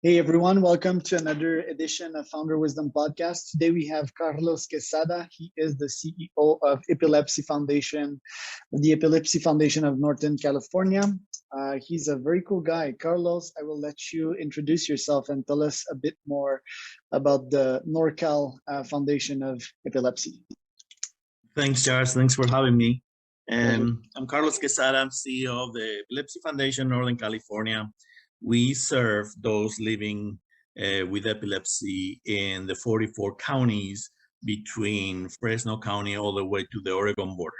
Hey everyone, welcome to another edition of Founder Wisdom Podcast. Today we have Carlos Quesada. He is the CEO of Epilepsy Foundation, the Epilepsy Foundation of Northern California. He's a very cool guy. Carlos, I will let you introduce yourself and tell us a bit more about the NorCal Foundation of Epilepsy. Thanks, Charles. Thanks for having me. I'm Carlos Quesada. I'm CEO of the Epilepsy Foundation, Northern California. We serve those living with epilepsy in the 44 counties between Fresno County all the way to the Oregon border.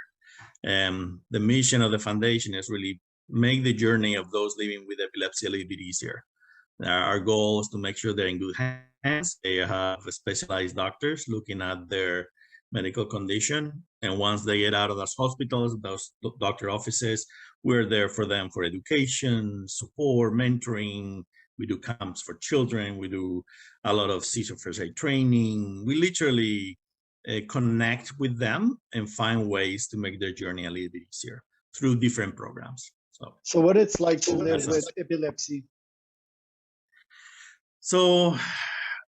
The mission of the foundation is really make the journey of those living with epilepsy a little bit easier. Our goal is to make sure they're in good hands. They have specialized doctors looking at their medical condition. And once they get out of those hospitals, those doctor offices, we're there for them for education, support, mentoring. We do camps for children. We do a lot of seizure first aid training. We literally connect with them and find ways to make their journey a little bit easier through different programs. So what it's like to live with epilepsy? So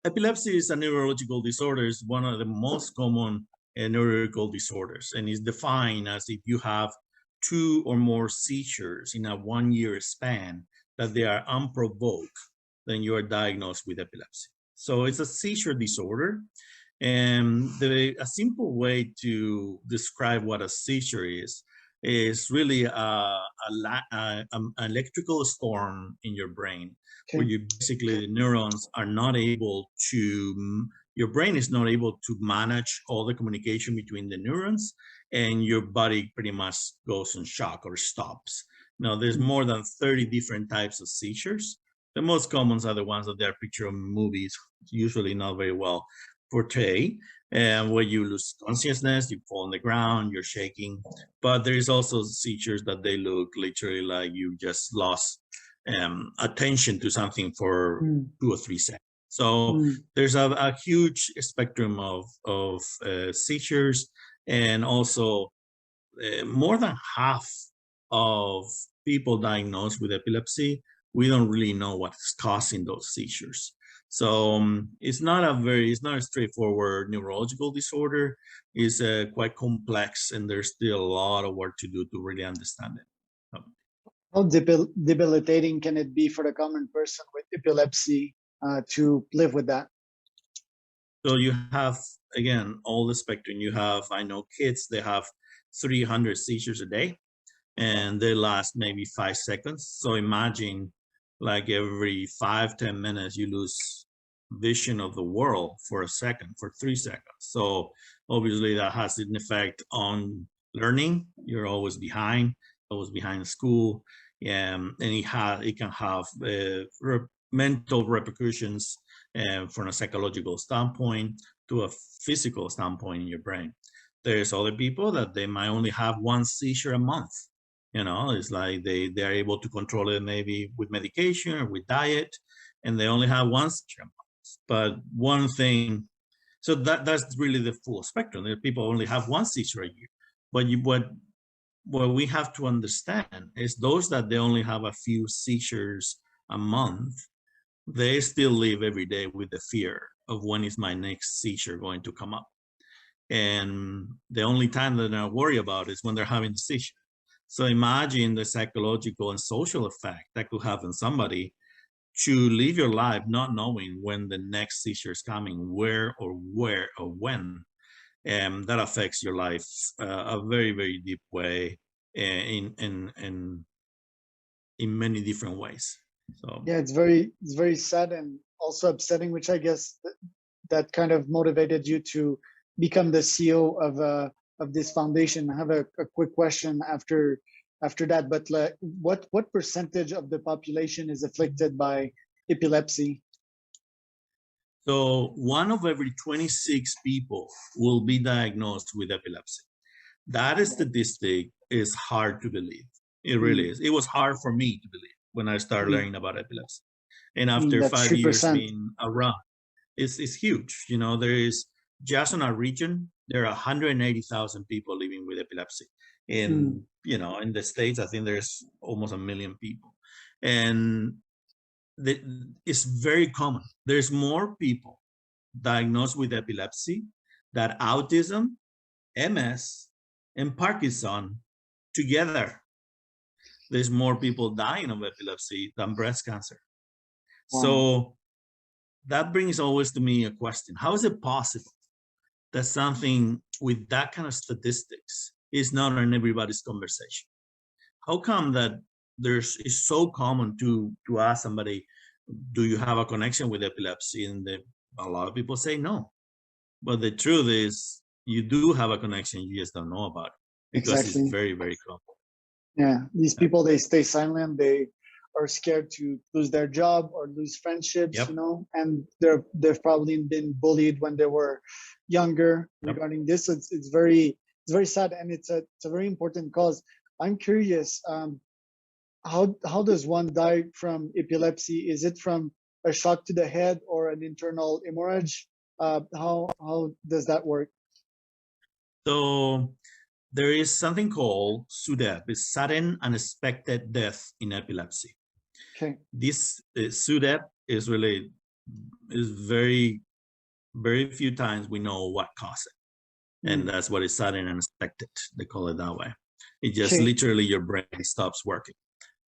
epilepsy is a neurological disorder. It's one of the most common neurological disorders, and is defined as if you have 2 or more seizures in a 1-year span that they are unprovoked, then you are diagnosed with epilepsy. So it's a seizure disorder, and a simple way to describe what a seizure is really an electrical storm in your brain. Okay. Where you basically, the neurons are not able to, your brain is not able to manage all the communication between the neurons, and your body pretty much goes in shock or stops. Now, there's more than 30 different types of seizures. The most common are the ones that they are pictured in movies, usually not very well portrayed, and where you lose consciousness, you fall on the ground, you're shaking. But there is also seizures that they look literally like you just lost attention to something for 2 or 3 seconds. So there's a huge spectrum of seizures, and also more than half of people diagnosed with epilepsy, we don't really know what's causing those seizures. So it's not a straightforward neurological disorder. It's quite complex, and there's still a lot of work to do to really understand it. How debilitating can it be for the common person with epilepsy to live with that? So you have, again, all the spectrum. You have, I know kids, they have 300 seizures a day, and they last maybe 5 seconds. So imagine like every 5-10 minutes, you lose vision of the world for a second, for 3 seconds. So obviously that has an effect on learning. You're always behind school, and it can have mental repercussions from a psychological standpoint to a physical standpoint in your brain. There's other people that they might only have 1 seizure a month. You know, it's like they're able to control it maybe with medication or with diet, and they only have 1 seizure a month. But one thing, so that's really the full spectrum. There are people who only have 1 seizure a year. But what we have to understand is those that they only have a few seizures a month, they still live every day with the fear of when is my next seizure going to come up. And the only time that they're worried about is when they're having the seizure. So imagine the psychological and social effect that could have on somebody to live your life not knowing when the next seizure is coming, where or when. And that affects your life a very, very deep way in many different ways. So yeah, it's very sad and also upsetting, which I guess that kind of motivated you to become the CEO of this foundation. I have a quick question after that, but what percentage of the population is afflicted by epilepsy? So 1 of every 26 people will be diagnosed with epilepsy. That statistic is hard to believe. It really is. It was hard for me to believe when I started learning about epilepsy. And after 5 years being around, it's huge. You know, there is, just in our region, there are 180,000 people living with epilepsy. In, you know, in the States, I think there's almost 1 million people. And it's very common. There's more people diagnosed with epilepsy than autism, MS, and Parkinson together. There's more people dying of epilepsy than breast cancer. Wow. So that brings always to me a question. How is it possible that something with that kind of statistics is not in everybody's conversation? How come that it's so common to ask somebody, do you have a connection with epilepsy? And a lot of people say no. But the truth is, you do have a connection, you just don't know about it because Exactly. it's very, very common. Yeah, these people, they stay silent. They are scared to lose their job or lose friendships, Yep. you know, and they've probably been bullied when they were younger regarding this. So it's very sad, and it's a very important cause. I'm curious, how does one die from epilepsy? Is it from a shock to the head or an internal hemorrhage? How does that work? So there is something called SUDEP, it's sudden unexpected death in epilepsy. Okay. This SUDEP is really very, very few times we know what caused it. And that's what is sudden and unexpected. They call it that way. It just literally your brain stops working.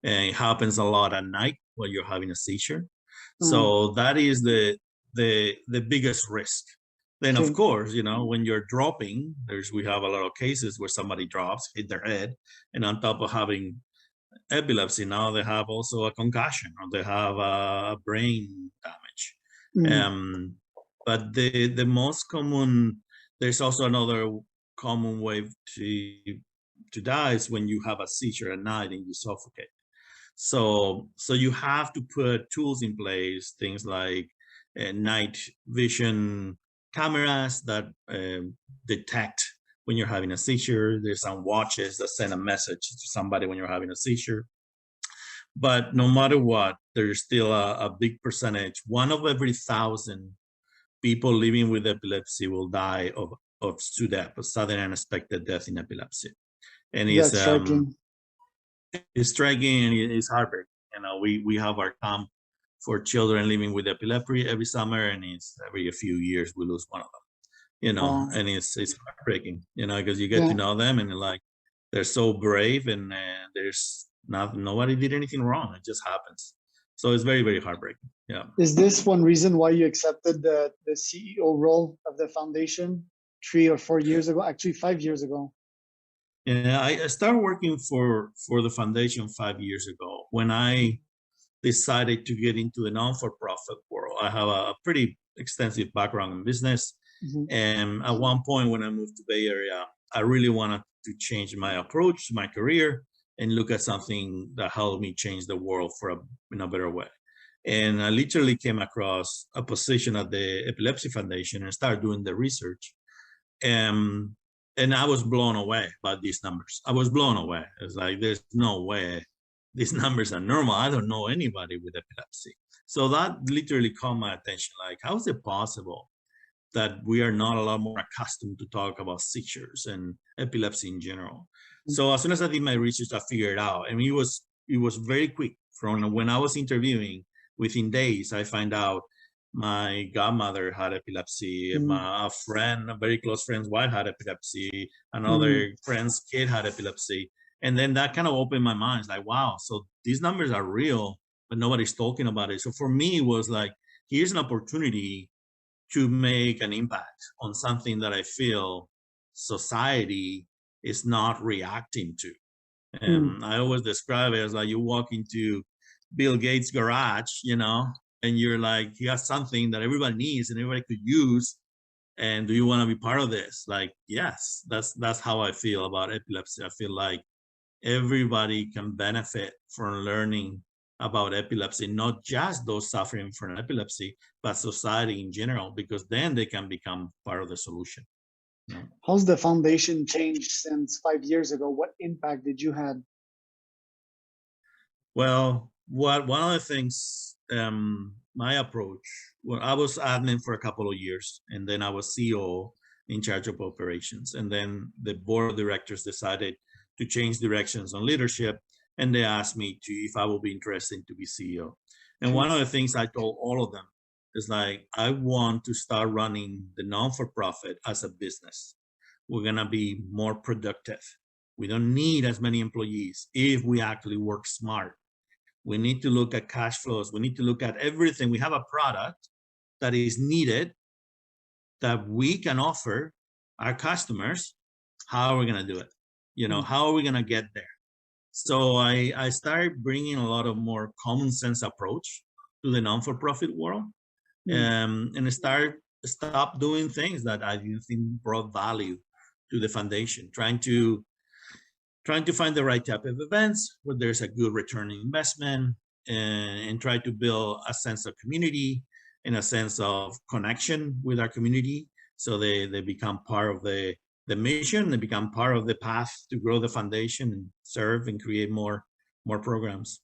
And it happens a lot at night while you're having a seizure. So that is the biggest risk. Then of course, you know, when you're dropping, we have a lot of cases where somebody drops, hit their head, and on top of having epilepsy, now they have also a concussion or they have a brain damage. But the most common, there's also another common way to die is when you have a seizure at night and you suffocate. So you have to put tools in place, things like night vision cameras that detect when you're having a seizure. There's some watches that send a message to somebody when you're having a seizure. But no matter what, there's still a big percentage. 1 of every 1,000 people living with epilepsy will die of SUDEP, sudden unexpected death in epilepsy. And that's striking. It's striking and it's heartbreaking. You know, we have our camp for children living with epilepsy every summer, and it's every few years we lose one of them. You know, and it's heartbreaking. You know, because you get to know them and like they're so brave, and there's nobody did anything wrong. It just happens. So it's very, very heartbreaking. Yeah. Is this one reason why you accepted the CEO role of the foundation 3 or 4 years ago? Actually, 5 years ago. Yeah, I started working for the foundation 5 years ago when I decided to get into the non-for-profit world. I have a pretty extensive background in business. And at one point when I moved to Bay Area, I really wanted to change my approach to my career and look at something that helped me change the world in a better way. And I literally came across a position at the Epilepsy Foundation and started doing the research. And I was blown away by these numbers. I was blown away. It's like, there's no way these numbers are normal. I don't know anybody with epilepsy. So that literally caught my attention. Like, how is it possible that we are not a lot more accustomed to talk about seizures and epilepsy in general? So as soon as I did my research, I figured it out. And it was very quick. From when I was interviewing, within days, I find out my godmother had epilepsy. A very close friend's wife had epilepsy. Another friend's kid had epilepsy. And then that kind of opened my mind. It's like, wow, so these numbers are real, but nobody's talking about it. So for me, it was like, here's an opportunity to make an impact on something that I feel society is not reacting to. And I always describe it as like you walk into Bill Gates' garage, you know, and you're like, he has something that everybody needs and everybody could use. And do you want to be part of this? Like, yes, that's how I feel about epilepsy. I feel like everybody can benefit from learning about epilepsy, not just those suffering from epilepsy, but society in general, because then they can become part of the solution. Yeah. How's the foundation changed since 5 years ago? What impact did you have? Well, one of the things, my approach, well, I was admin for a couple of years, and then I was CEO in charge of operations. And then the board of directors decided to change directions on leadership, and they asked me if I would be interested to be CEO. And one of the things I told all of them is like, I want to start running the non-for-profit as a business. We're going to be more productive. We don't need as many employees if we actually work smart. We need to look at cash flows. We need to look at everything. We have a product that is needed that we can offer our customers. How are we going to do it? You know, how are we going to get there? So I started bringing a lot of more common sense approach to the non-for-profit world, and stop doing things that I didn't think brought value to the foundation, trying to find the right type of events where there's a good return on investment, and try to build a sense of community and a sense of connection with our community, so they become part of the mission, they become part of the path to grow the foundation and serve and create more programs.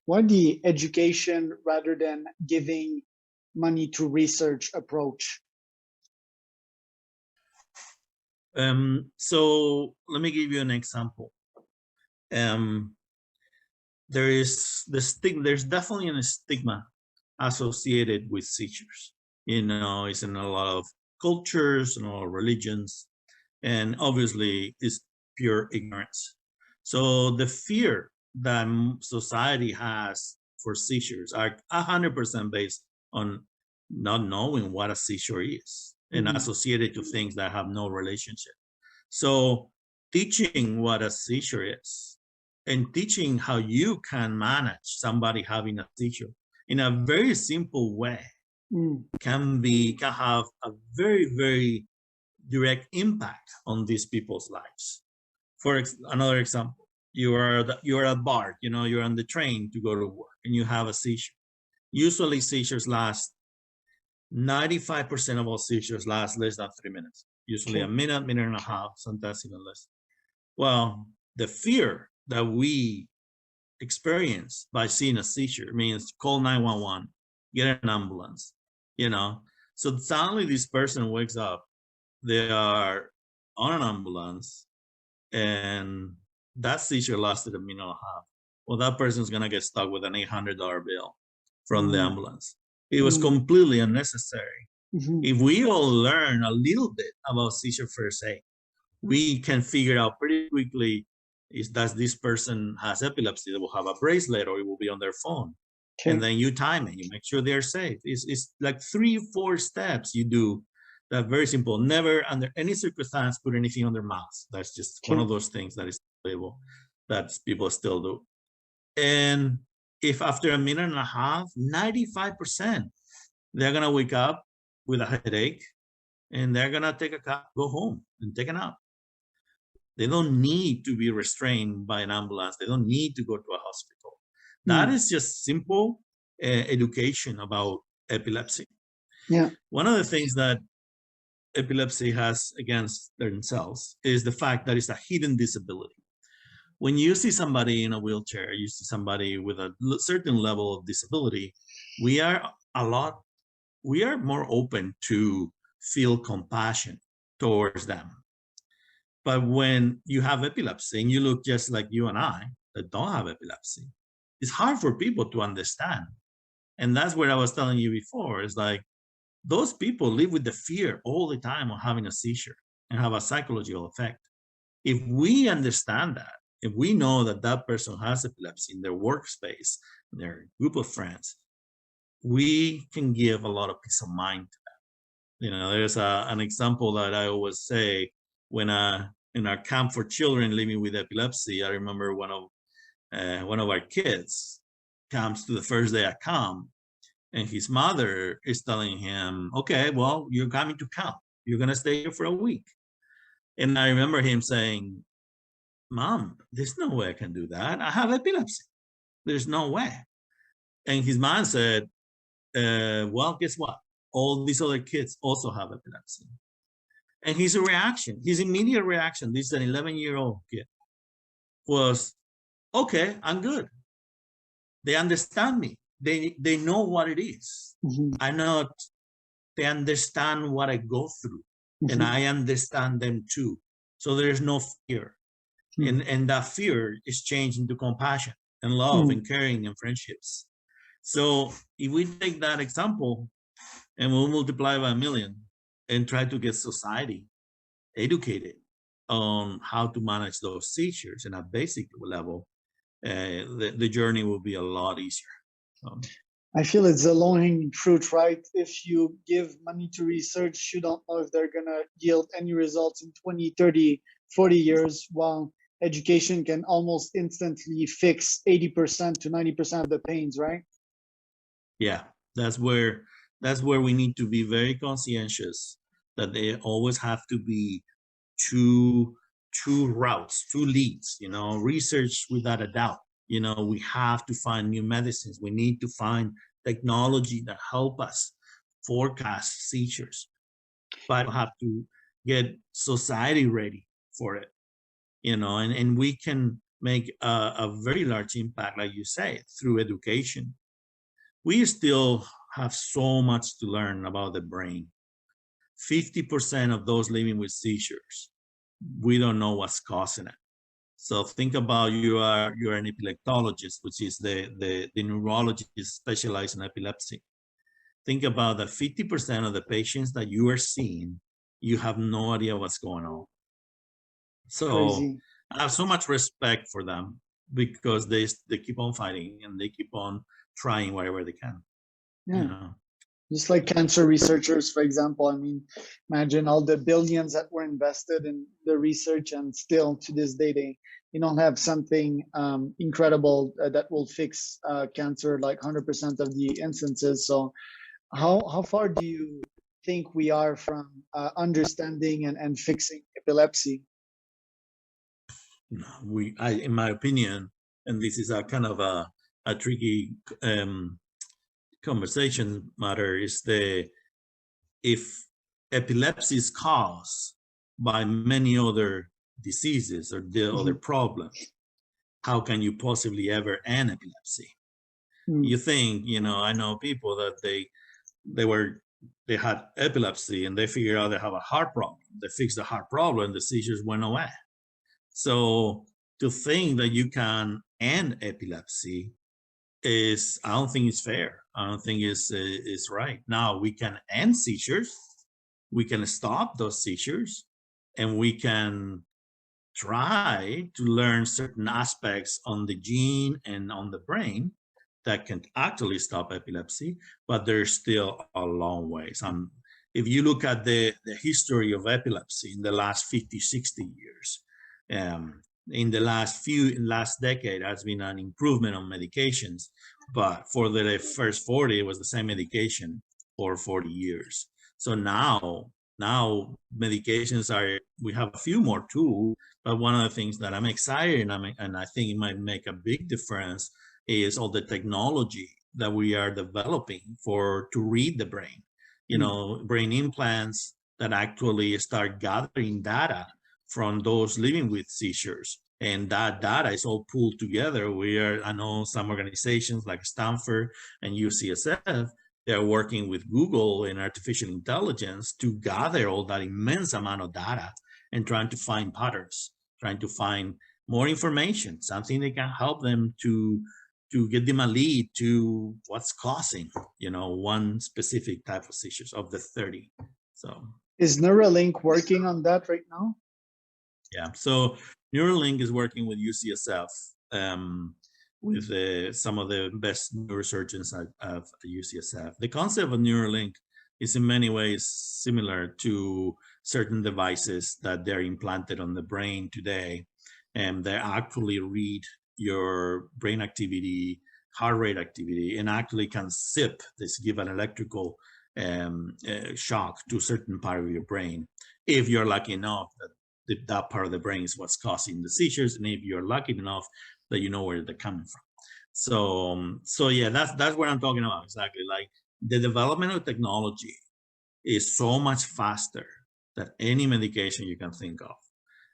Why the education rather than giving money to research approach? So let me give you an example. There is there's definitely a stigma associated with seizures. You know, it's in a lot of cultures and all religions, and obviously it's pure ignorance. So the fear that society has for seizures are 100% based on not knowing what a seizure is and associated to things that have no relationship. So teaching what a seizure is and teaching how you can manage somebody having a seizure in a very simple way can have a very, very direct impact on these people's lives. For another example, you're at a bar, you know, you're on the train to go to work and you have a seizure. Usually seizures last 95% of all seizures last less than 3 minutes, usually a minute, minute and a half, sometimes even less. Well, the fear that we experience by seeing a seizure means call 911, get an ambulance, you know. So suddenly this person wakes up, they are on an ambulance, and that seizure lasted a minute and a half. Well, that person's gonna get stuck with an $800 bill from the ambulance. It was completely unnecessary. If we all learn a little bit about seizure first aid, we can figure out pretty quickly does this person has epilepsy. They will have a bracelet or it will be on their phone. And then you time it, you make sure they're safe. It's like 3-4 steps you do that very simple. Never under any circumstance put anything on their mouths. That's just one of those things that is labeled that people still do. And if after a minute and a half, 95%, they're gonna wake up with a headache and they're gonna take a cab, go home and take a nap. They don't need to be restrained by an ambulance. They don't need to go to a hospital. That is just simple education about epilepsy. Yeah. One of the things that epilepsy has against themselves is the fact that it's a hidden disability. When you see somebody in a wheelchair, you see somebody with a certain level of disability, we are more open to feel compassion towards them. But when you have epilepsy and you look just like you and I that don't have epilepsy, it's hard for people to understand. And that's what I was telling you before. It's like those people live with the fear all the time of having a seizure and have a psychological effect. If we understand that, if we know that that person has epilepsy in their workspace, in their group of friends, we can give a lot of peace of mind to them. You know, there's an example that I always say when in our camp for children living with epilepsy. I remember one of our kids comes to the first day at camp, and his mother is telling him, okay, well, you're coming to camp. You're going to stay here for a week. And I remember him saying, Mom, there's no way I can do that. I have epilepsy. There's no way. And his mom said, well, guess what? All these other kids also have epilepsy. And his immediate reaction, this is an 11-year-old kid, was, okay, I'm good. They understand me. They know what it is. They understand what I go through. And I understand them too. So there's no fear. And that fear is changed into compassion. and love and caring and friendships. So if we take that example and we'll multiply by 1,000,000 and try to get society educated on how to manage those seizures in a basic level, the journey will be a lot easier. I feel it's a low-hanging fruit, right? If you give money to research, you don't know if they're going to yield any results in 20, 30, 40 years, while education can almost instantly fix 80% to 90% of the pains, right? Yeah, that's where we need to be very conscientious that they always have to be two routes, two leads, research without a doubt. We have to find new medicines. We need to find technology that help us forecast seizures, but we have to get society ready for it, and we can make a very large impact, like you say, through education. We still have so much to learn about the brain. 50% of those living with seizures, we don't know what's causing it. So think about you're an epileptologist, which is the neurologist specialized in epilepsy. Think about that 50% of the patients that you are seeing, you have no idea what's going on. So Crazy. I have so much respect for them because they keep on fighting and they keep on trying whatever they can. Yeah. Just like cancer researchers, for example. I mean, imagine all the billions that were invested in the research, and still to this day, they don't have something incredible that will fix cancer like 100% of the instances. So how far do you think we are from understanding and fixing epilepsy? In my opinion, and this is a kind of a tricky conversation matter, is if epilepsy is caused by many other diseases or the other problems, how can you possibly ever end epilepsy? You think, I know people that they had epilepsy and they figured out they have a heart problem. They fixed the heart problem and the seizures went away. So to think that you can end epilepsy I don't think it's fair. I don't think it's right. Now we can end seizures, we can stop those seizures, and we can try to learn certain aspects on the gene and on the brain that can actually stop epilepsy, but there's still a long ways. If you look at the history of epilepsy in the last 50, 60 years, in the last decade has been an improvement on medications, but for the first 40, it was the same medication for 40 years. So now medications we have a few more tools, but one of the things that I'm excited and I think it might make a big difference is all the technology that we are developing to read the brain, brain implants that actually start gathering data from those living with seizures. And that data is all pulled together. I know some organizations like Stanford and UCSF, they're working with Google and artificial intelligence to gather all that immense amount of data and trying to find patterns, trying to find more information, something that can help them to get them a lead to what's causing, one specific type of seizures of the 30. So is Neuralink working on that right now? Yeah, so Neuralink is working with UCSF, with some of the best neurosurgeons at UCSF. The concept of Neuralink is in many ways similar to certain devices that they're implanted on the brain today, and they actually read your brain activity, heart rate activity, and actually can give an electrical shock to a certain part of your brain if you're lucky enough that part of the brain is what's causing the seizures, and if you're lucky enough that you know where they're coming from. So yeah, that's what I'm talking about exactly. Like the development of technology is so much faster than any medication you can think of,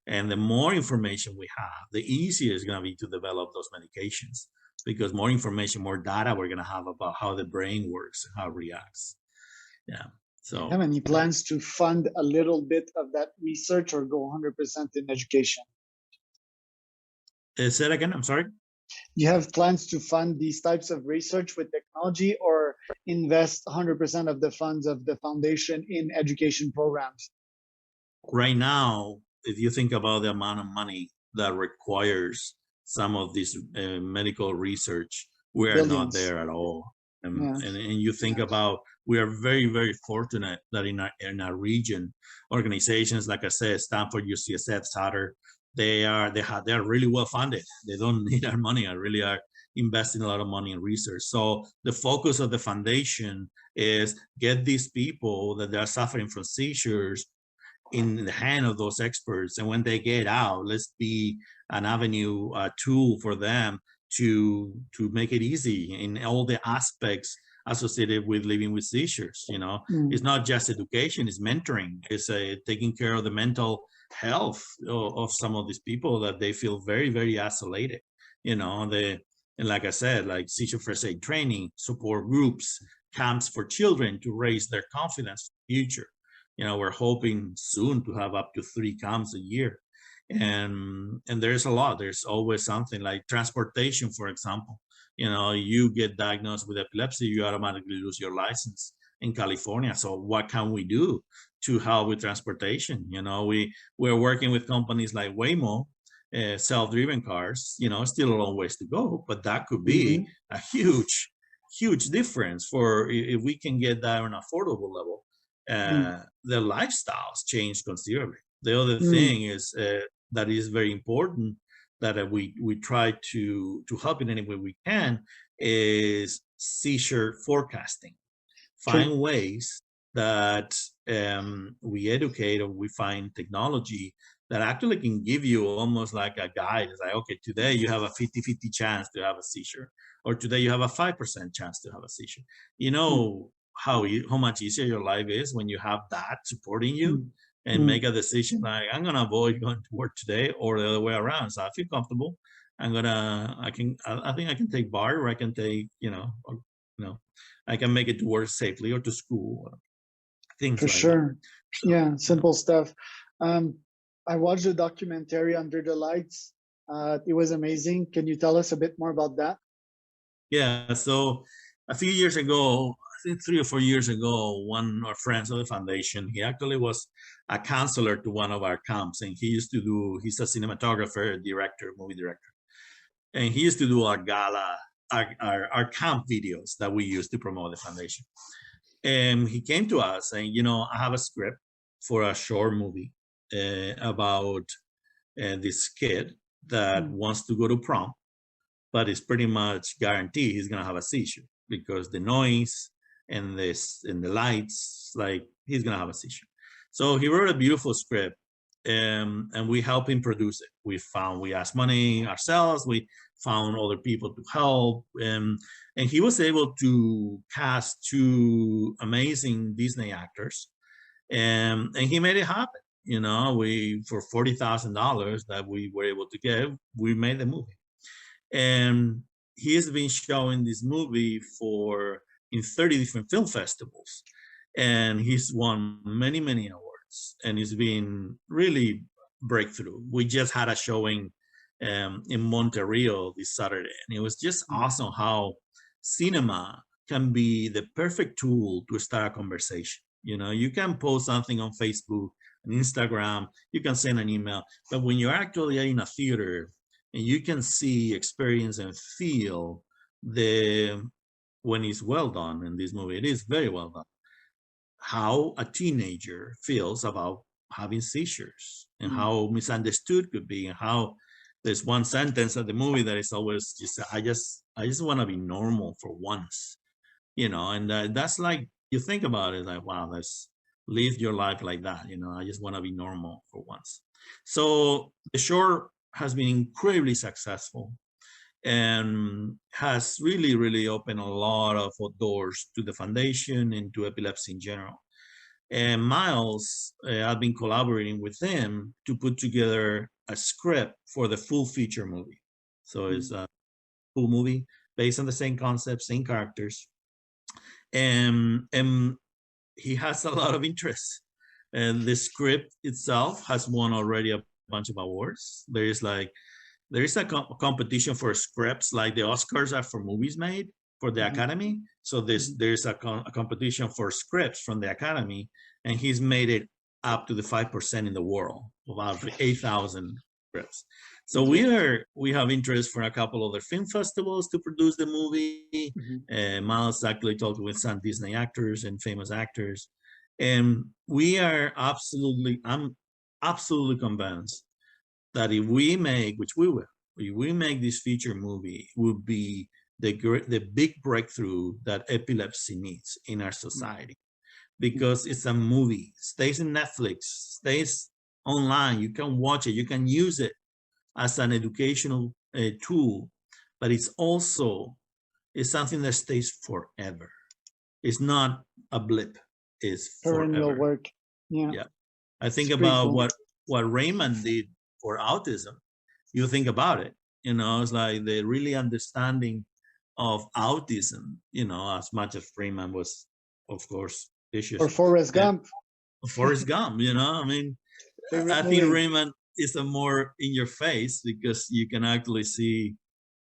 and the more information we have, the easier it's going to be to develop those medications, because more information, more data we're going to have about how the brain works and how it reacts. Yeah. So have any plans to fund a little bit of that research or go 100% in education? Say it again, I'm sorry. you have plans to fund these types of research with technology, or invest 100% of the funds of the foundation in education programs? Right now, if you think about the amount of money that requires some of this medical research, we are not Billions. there at all. Yeah. And you think about, we are very, very fortunate that in our region, organizations like I said, Stanford, UCSF, Sutter, they are really well funded. They don't need our money. I really are investing a lot of money in research. So the focus of the foundation is get these people that are suffering from seizures in the hand of those experts, and when they get out, let's be an avenue, a tool for them to make it easy in all the aspects associated with living with seizures. It's not just education, it's mentoring, it's taking care of the mental health of some of these people that they feel very, very isolated. And like I said, like seizure first aid training, support groups, camps for children to raise their confidence for the future. We're hoping soon to have up to 3 camps a year. And there's a lot. There's always something like transportation, for example. You get diagnosed with epilepsy, you automatically lose your license in California. So what can we do to help with transportation? We're working with companies like Waymo, self-driven cars. Still a long ways to go, but that could be a huge difference for if we can get that on an affordable level. The lifestyles change considerably. The other thing is that is very important that we try to help in any way we can is seizure forecasting. Find ways that we educate, or we find technology that actually can give you almost like a guide. It's like, okay, today you have a 50-50 chance to have a seizure, or today you have a 5% chance to have a seizure. How much easier your life is when you have that supporting you, and make a decision like, I'm gonna avoid going to work today, or the other way around. So I feel comfortable. I think I can take BART, or I can take, I can make it to work safely, or to school, things For like sure. that. Yeah, simple stuff. I watched the documentary Under the Lights. It was amazing. Can you tell us a bit more about that? Yeah, so a few years ago, I think 3 or 4 years ago, one of our friends of the foundation, he actually was a counselor to one of our camps, and he's a cinematographer, director, movie director. And he used to do our gala, our camp videos that we use to promote the foundation. And he came to us and, I have a script for a short movie about this kid that wants to go to prom, but it's pretty much guaranteed he's gonna have a seizure because the noise and the lights, like, he's gonna have a seizure. So he wrote a beautiful script, and we helped him produce it. We asked money ourselves, we found other people to help, and he was able to cast 2 amazing Disney actors, and he made it happen. We, for $40,000 that we were able to get, we made the movie. And he has been showing this movie in 30 different film festivals, and he's won many, many awards, and it's been really breakthrough. We just had a showing in Monterrey this Saturday, and it was just awesome how cinema can be the perfect tool to start a conversation. You can post something on Facebook and Instagram, you can send an email, but when you're actually in a theater and you can see, experience, and feel when it's well done in this movie, it is very well done, how a teenager feels about having seizures, and how misunderstood could be, and how there's one sentence of the movie that is always just, I just want to be normal for once, and that's like, you think about it, like, wow, let's live your life like that. I just want to be normal for once. So the short has been incredibly successful, and has really, really opened a lot of doors to the foundation and to epilepsy in general. And Miles, I've been collaborating with him to put together a script for the full feature movie. So it's a full movie based on the same concept, same characters. And he has a lot of interest. And the script itself has won already a bunch of awards. There is like there is a competition for scripts, like the Oscars are for movies made for the Academy. So there's a competition for scripts from the Academy, and he's made it up to the 5% in the world, about 8,000 scripts. So we have interest for a couple other film festivals to produce the movie. Miles actually talked with some Disney actors and famous actors, and I'm absolutely convinced that if we make, which we will, if we make this feature movie, it will be the big breakthrough that epilepsy needs in our society, because it's a movie, stays in Netflix, stays online. You can watch it, you can use it as an educational tool, but it's something that stays forever. It's not a blip. It's perennial forever. work. Yeah. I think about what Raymond did for autism. You think about it, it's like the really understanding of autism, as much as Raymond was, of course, issues. Or Forrest Gump. Forrest Gump, I mean, I think Raymond is a more in your face, because you can actually see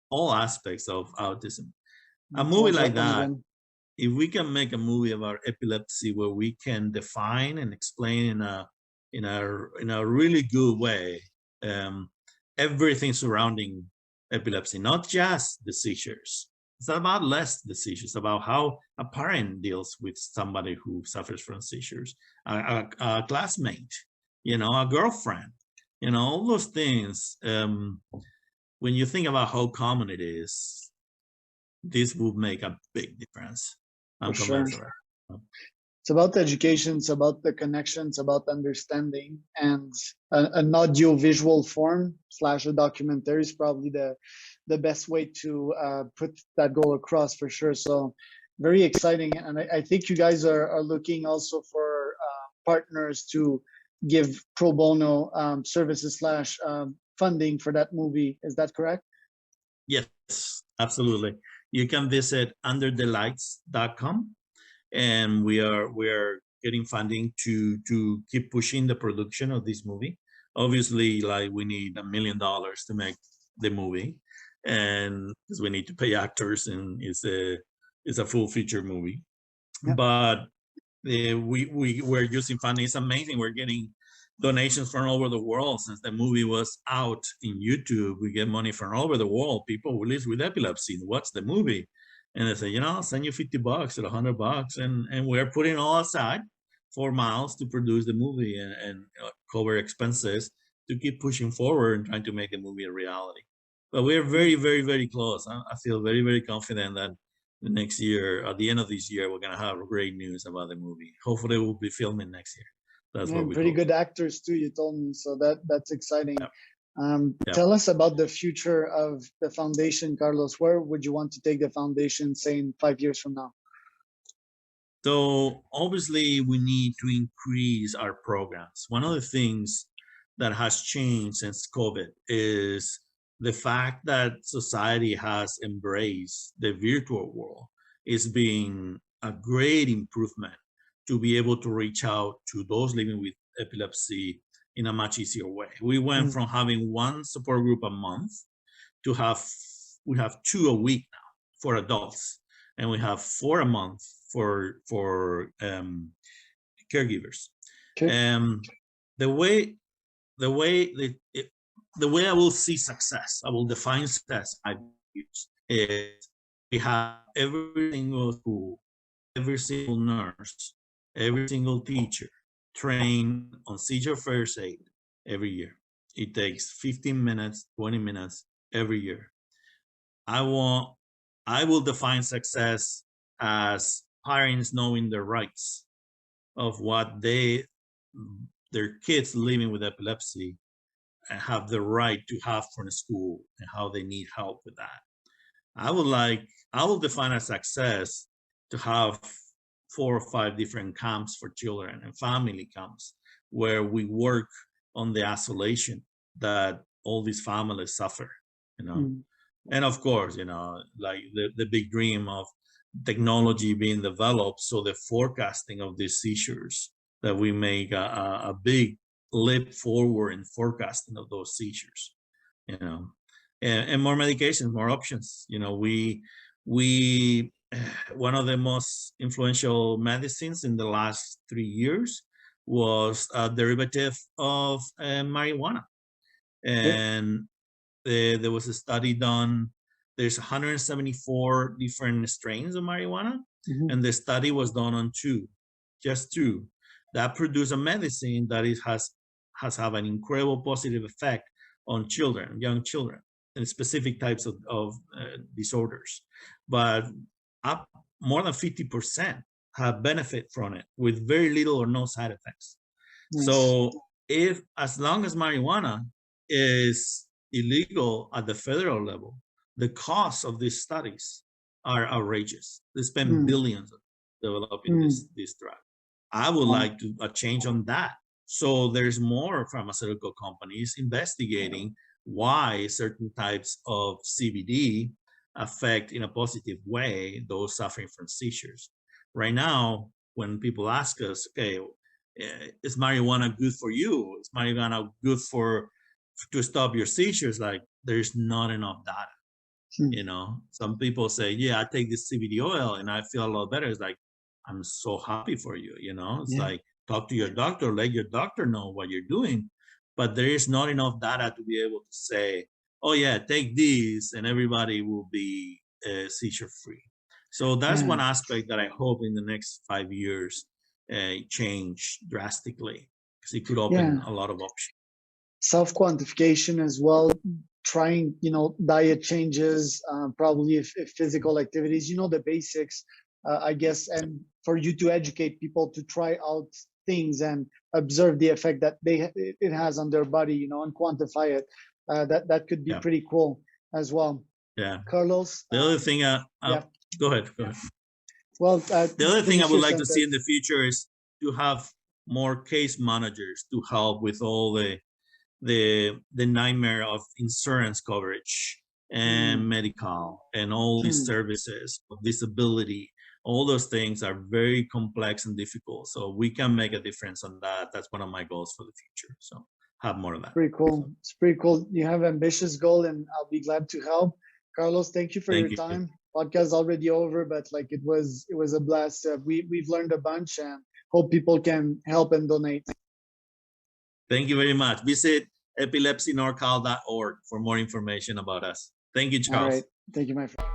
all aspects of autism. A movie like that, if we can make a movie about epilepsy where we can define and explain in a really good way everything surrounding epilepsy, not just the seizures. It's not about less the seizures, about how a parent deals with somebody who suffers from seizures, a classmate, a girlfriend, all those things. When you think about how common it is, this would make a big difference. I'm convinced of that. It's about the education, it's about the connections, about understanding, and an audio-visual form / a documentary is probably the best way to put that goal across, for sure. So very exciting, and I think you guys are looking also for partners to give pro bono services / funding for that movie. Is that correct? Yes, absolutely. You can visit underthelights.com. And we are getting funding to keep pushing the production of this movie. Obviously, like, we need $1 million to make the movie, and because we need to pay actors, and it's a full feature movie. But we're using funding. It's amazing. We're getting donations from all over the world. Since the movie was out in YouTube, we get money from all over the world. People who live with epilepsy watch the movie, and they say, I'll send you $50 or $100, and we're putting all aside for Miles to produce the movie and cover expenses to keep pushing forward and trying to make the movie a reality. But we're very, very, very close. I feel very, very confident that the next year, at the end of this year, we're gonna have great news about the movie. Hopefully, we'll be filming next year. That's what we pretty hope. Good actors too, you told me, so that's exciting. Yeah. Tell us about the future of the foundation, Carlos. Where would you want to take the foundation, say, in 5 years from now? So obviously, we need to increase our programs. One of the things that has changed since COVID is the fact that society has embraced the virtual world. Is being a great improvement to be able to reach out to those living with epilepsy in a much easier way. We went from having one support group a month to we have 2 a week now for adults, and we have 4 a month for caregivers. The way I will see success, I will define success, is we have every single school, every single nurse, every single teacher trained on seizure first aid every year. It takes 15 minutes, 20 minutes every year. I will define success as parents knowing their rights of what their kids living with epilepsy and have the right to have from the school, and how they need help with that. I will define as success to have 4 or 5 different camps for children and family camps where we work on the isolation that all these families suffer, And of course, like the big dream of technology being developed, so the forecasting of these seizures, that we make a big leap forward in forecasting of those seizures, and more medications, more options. You know, we one of the most influential medicines in the last 3 years was a derivative of marijuana. And there was a study done. There's 174 different strains of marijuana, and the study was done on just two, that produce a medicine that has have an incredible positive effect on children, young children, and specific types of disorders. But up more than 50% have benefit from it with very little or no side effects. Nice. So as long as marijuana is illegal at the federal level, the costs of these studies are outrageous. They spend billions developing this drug. I would like to a change on that. So there's more pharmaceutical companies investigating why certain types of CBD affect in a positive way those suffering from seizures. Right now, when people ask us, okay, is marijuana good for you? Is marijuana good to stop your seizures? Like, there's not enough data. You know, some people say, yeah, I take this CBD oil and I feel a lot better. It's like, I'm so happy for you. You know, it's like, talk to your doctor, let your doctor know what you're doing. But there is not enough data to be able to say, oh yeah, take these and everybody will be seizure free. So that's one aspect that I hope in the next 5 years change drastically, because it could open a lot of options. Self-quantification as well, trying, diet changes, probably if physical activities, the basics, I guess, and for you to educate people to try out things and observe the effect that it has on their body, and quantify it. That could be pretty cool as well. Yeah. Carlos. The other thing, go ahead. Well, the other thing I would like to see in the future is to have more case managers to help with all the nightmare of insurance coverage and medical and all these services of disability. All those things are very complex and difficult. So we can make a difference on that. That's one of my goals for the future. So have more of that. Pretty cool. It's pretty cool. You have an ambitious goal, and I'll be glad to help. Carlos, thank you for your time. Podcast already over, but like it was a blast. We've learned a bunch, and hope people can help and donate. Thank you very much. Visit epilepsynorcal.org for more information about us. Thank you, Charles. All right. Thank you, my friend.